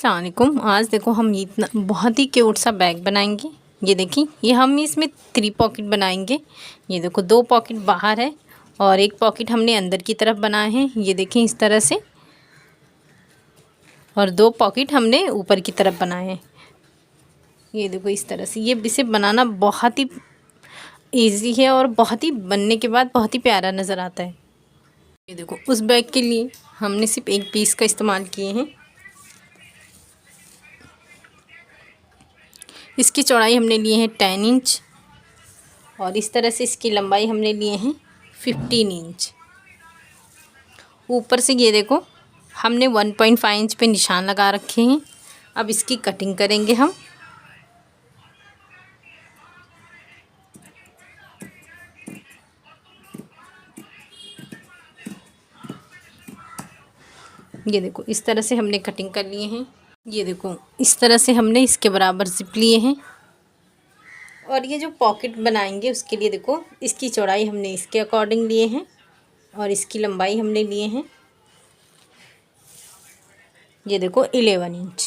अस्सलाम वालेकुम। आज देखो हम इतना बहुत ही क्यूट सा बैग बनाएंगे। ये देखिए, ये हम इसमें 3 पॉकेट बनाएंगे। ये देखो 2 पॉकेट बाहर है और 1 पॉकेट हमने अंदर की तरफ बनाए हैं। ये देखें इस तरह से, और 2 पॉकेट हमने ऊपर की तरफ बनाए हैं। ये देखो इस तरह से। ये इसे बनाना बहुत ही ईजी है और बहुत ही बनने के बाद बहुत ही प्यारा नज़र आता है। ये देखो, उस बैग के लिए हमने सिर्फ 1 पीस का इस्तेमाल किए हैं। इसकी चौड़ाई हमने लिए हैं 10 इंच और इस तरह से इसकी लंबाई हमने लिए हैं 15 इंच। ऊपर से ये देखो हमने 1.5 इंच पे निशान लगा रखे हैं। अब इसकी कटिंग करेंगे हम। ये देखो इस तरह से हमने कटिंग कर लिए हैं। ये देखो इस तरह से हमने इसके बराबर जिप लिए हैं। और ये जो पॉकेट बनाएंगे उसके लिए देखो, इसकी चौड़ाई हमने इसके अकॉर्डिंग लिए हैं और इसकी लंबाई हमने लिए हैं, ये देखो 11 इंच।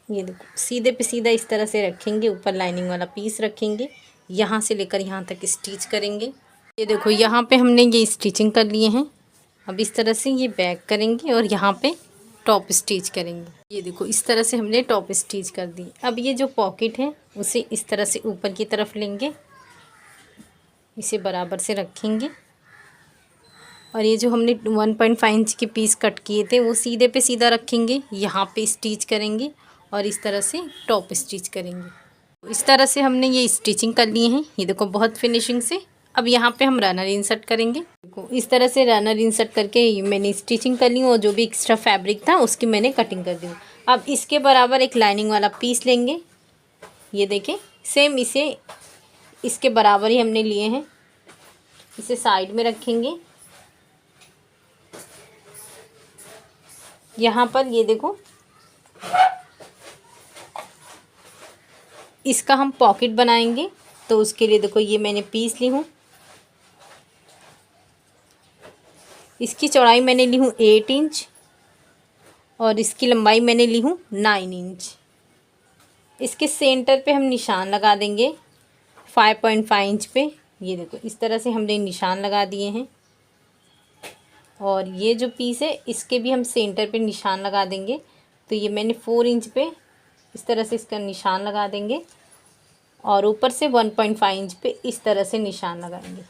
ये देखो सीधे पे सीधा इस तरह से रखेंगे। ऊपर लाइनिंग वाला पीस रखेंगे, यहाँ से लेकर यहाँ तक स्टिच करेंगे। ये देखो यहाँ पे हमने ये स्टिचिंग कर लिए हैं। अब इस तरह से ये बैक करेंगे और यहाँ पे टॉप स्टिच करेंगे। ये देखो इस तरह से हमने टॉप स्टिच कर दी। अब ये जो पॉकेट है उसे इस तरह से ऊपर की तरफ लेंगे, इसे बराबर से रखेंगे और ये जो हमने 1.5 इंच के पीस कट किए थे वो सीधे पे सीधा रखेंगे, यहाँ पे स्टिच करेंगे और इस तरह से टॉप स्टिच करेंगे। इस तरह से हमने ये स्टिचिंग कर लिए हैं। ये देखो बहुत फिनिशिंग से। अब यहाँ पे हम रनर इंसर्ट करेंगे। देखो इस तरह से रनर इंसर्ट करके मैंने स्टिचिंग कर ली और जो भी एक्स्ट्रा फैब्रिक था उसकी मैंने कटिंग कर दी। अब इसके बराबर एक लाइनिंग वाला पीस लेंगे। ये देखें सेम इसे इसके बराबर ही हमने लिए हैं। इसे साइड में रखेंगे। यहाँ पर ये देखो इसका हम पॉकेट बनाएंगे, तो उसके लिए देखो ये मैंने पीस ली हूँ। इसकी चौड़ाई मैंने ली हूँ 8 इंच और इसकी लंबाई मैंने ली हूँ 9 इंच। इसके सेंटर पे हम निशान लगा देंगे 5.5 इंच पे। ये देखो इस तरह से हमने निशान लगा दिए हैं और ये जो पीस है इसके भी हम सेंटर पे निशान लगा देंगे। तो ये मैंने 4 इंच पे इस तरह से इसका निशान लगा देंगे और ऊपर से 1.5 इंच पे इस तरह से निशान लगाएंगे।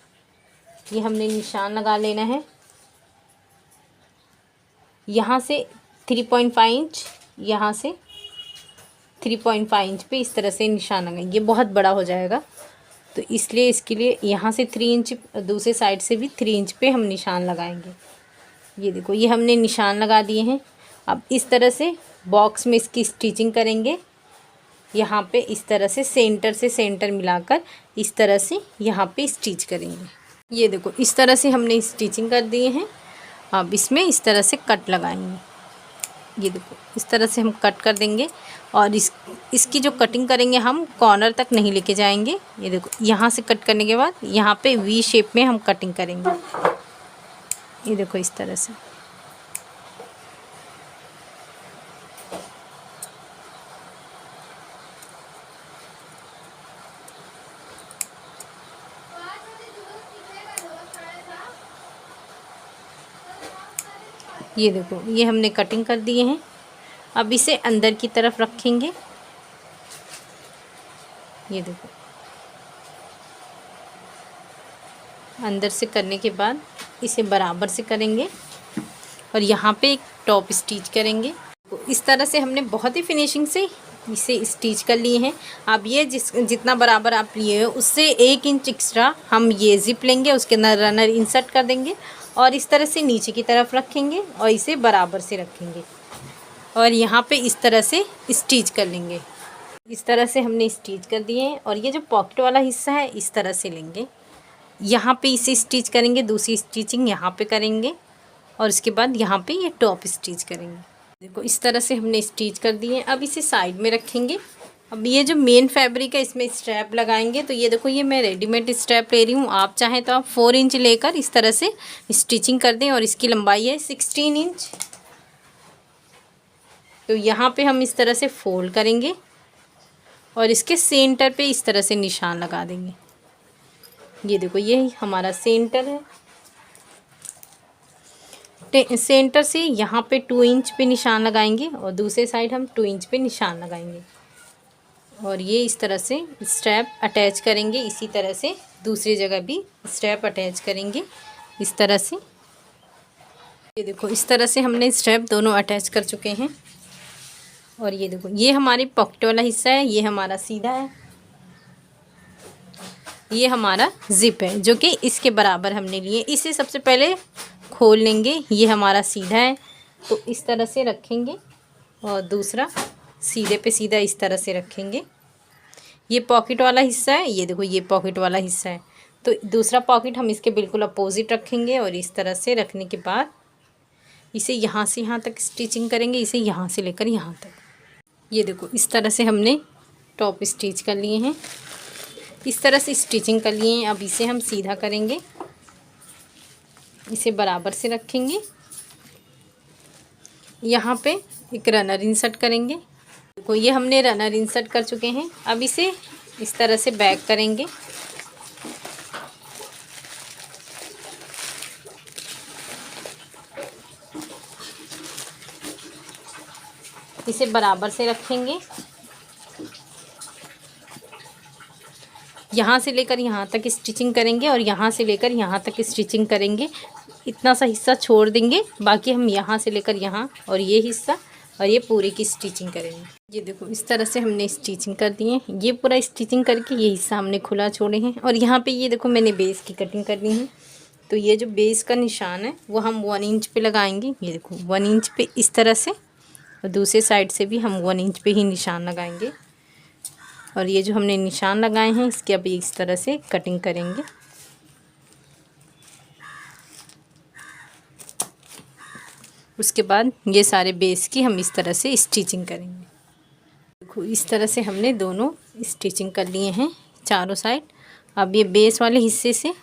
ये हमने निशान लगा लेना है। यहाँ से 3.5 इंच, यहाँ से 3.5 इंच पे इस तरह से निशान लगाएंगे। ये बहुत बड़ा हो जाएगा तो इसलिए इसके लिए यहाँ से 3 इंच, दूसरे साइड से भी 3 इंच पे हम निशान लगाएंगे। ये देखो ये हमने निशान लगा दिए हैं। अब इस तरह से बॉक्स में इसकी स्टिचिंग करेंगे। यहाँ पे इस तरह से सेंटर मिलाकर इस तरह से यहाँ पे स्टिच करेंगे। ये देखो इस तरह से हमने स्टिचिंग कर दिए हैं। अब इसमें इस तरह से कट लगाएंगे। ये देखो इस तरह से हम कट कर देंगे और इसकी जो कटिंग करेंगे हम कॉर्नर तक नहीं लेके जाएंगे। ये देखो यहाँ से कट करने के बाद यहाँ पे वी शेप में हम कटिंग करेंगे। ये देखो इस तरह से। ये देखो ये हमने कटिंग कर दिए हैं। अब इसे अंदर की तरफ रखेंगे। ये देखो अंदर से करने के बाद इसे बराबर से करेंगे और यहाँ पे एक टॉप स्टिच करेंगे। इस तरह से हमने बहुत ही फिनिशिंग से इसे स्टिच कर लिए हैं। अब ये जितना बराबर आप लिए हो उससे 1 इंच एक्स्ट्रा हम ये जिप लेंगे, उसके अंदर रनर इंसर्ट कर देंगे और इस तरह से नीचे की तरफ रखेंगे और इसे बराबर से रखेंगे और यहाँ पे इस तरह से स्टिच कर लेंगे। इस तरह से हमने स्टिच कर दिए हैं और ये जो पॉकेट वाला हिस्सा है इस तरह से लेंगे, यहाँ पे इसे स्टिच करेंगे, दूसरी स्टिचिंग यहाँ पे करेंगे और उसके बाद यहाँ पे ये टॉप स्टिच करेंगे। देखो इस तरह से हमने स्टिच कर दिए हैं। अब इसे साइड में रखेंगे। अब ये जो मेन फैब्रिक है इसमें स्ट्रैप लगाएंगे। तो ये देखो ये मैं रेडीमेड स्ट्रैप ले रही हूँ। आप चाहें तो आप 4 इंच लेकर इस तरह से स्टिचिंग कर दें और इसकी लंबाई है 16 इंच। तो यहाँ पे हम इस तरह से फोल्ड करेंगे और इसके सेंटर पे इस तरह से निशान लगा देंगे। ये देखो ये हमारा सेंटर है। सेंटर से यहाँ पे 2 इंच पे निशान लगाएंगे और दूसरे साइड हम 2 इंच पे निशान लगाएंगे और ये इस तरह से स्ट्रैप अटैच करेंगे। इसी तरह से दूसरी जगह भी स्ट्रैप अटैच करेंगे इस तरह से। ये देखो इस तरह से हमने स्ट्रैप दोनों अटैच कर चुके हैं। और ये देखो ये हमारी पॉकेट वाला हिस्सा है, ये हमारा सीधा है, ये हमारा जिप है जो कि इसके बराबर हमने लिए। इसे सबसे पहले खोल लेंगे। ये हमारा सीधा है तो इस तरह से रखेंगे और दूसरा सीधे पे सीधा इस तरह से रखेंगे। ये पॉकेट वाला हिस्सा है, ये देखो ये पॉकेट वाला हिस्सा है तो दूसरा पॉकेट हम इसके बिल्कुल अपोजिट रखेंगे और इस तरह से रखने के बाद इसे यहाँ से यहाँ तक स्टिचिंग करेंगे, इसे यहाँ से लेकर यहाँ तक। ये देखो इस तरह से हमने टॉप स्टिच कर लिए हैं, इस तरह से स्टिचिंग कर लिए हैं। अब इसे हम सीधा करेंगे, इसे बराबर से रखेंगे, यहाँ पे एक रनर इंसर्ट करेंगे। देखो ये हमने रनर इंसर्ट कर चुके हैं। अब इसे इस तरह से बैक करेंगे, इसे बराबर से रखेंगे, यहाँ से लेकर यहाँ तक स्टिचिंग करेंगे और यहाँ से लेकर यहाँ तक स्टिचिंग करेंगे। इतना सा हिस्सा छोड़ देंगे, बाकी हम यहाँ से लेकर यहाँ और ये हिस्सा और ये पूरे की स्टिचिंग करेंगे। ये देखो इस तरह से हमने स्टिचिंग कर दी है। ये पूरा स्टिचिंग करके ये हिस्सा हमने खुला छोड़े हैं और यहाँ पे ये देखो मैंने बेस की कटिंग कर दी है। तो ये जो बेस का निशान है वो हम 1 इंच पे लगाएंगे। ये देखो 1 इंच पे इस तरह से और दूसरे साइड से भी हम 1 इंच पे ही निशान लगाएंगे। और ये जो हमने निशान लगाए हैं इसके अब इस तरह से कटिंग करेंगे। उसके बाद ये सारे बेस की हम इस तरह से स्टिचिंग करेंगे। देखो इस तरह से हमने दोनों स्टिचिंग कर लिए हैं चारों साइड। अब ये बेस वाले हिस्से से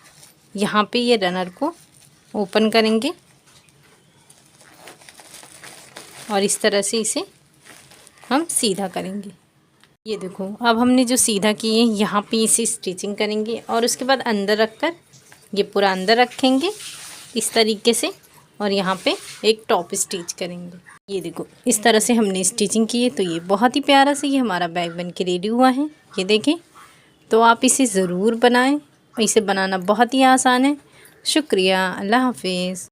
यहाँ पे ये रनर को ओपन करेंगे और इस तरह से इसे हम सीधा करेंगे। ये देखो अब हमने जो सीधा किए यहाँ पे इसे स्टिचिंग करेंगे और उसके बाद अंदर रखकर ये पूरा अंदर रखेंगे इस तरीके से और यहाँ पे एक टॉप स्टिच करेंगे। ये देखो इस तरह से हमने स्टिचिंग की है। तो ये बहुत ही प्यारा से ये हमारा बैग बन के रेडी हुआ है। ये देखें, तो आप इसे ज़रूर बनाएं। इसे बनाना बहुत ही आसान है। शुक्रिया, अल्लाह हाफिज़।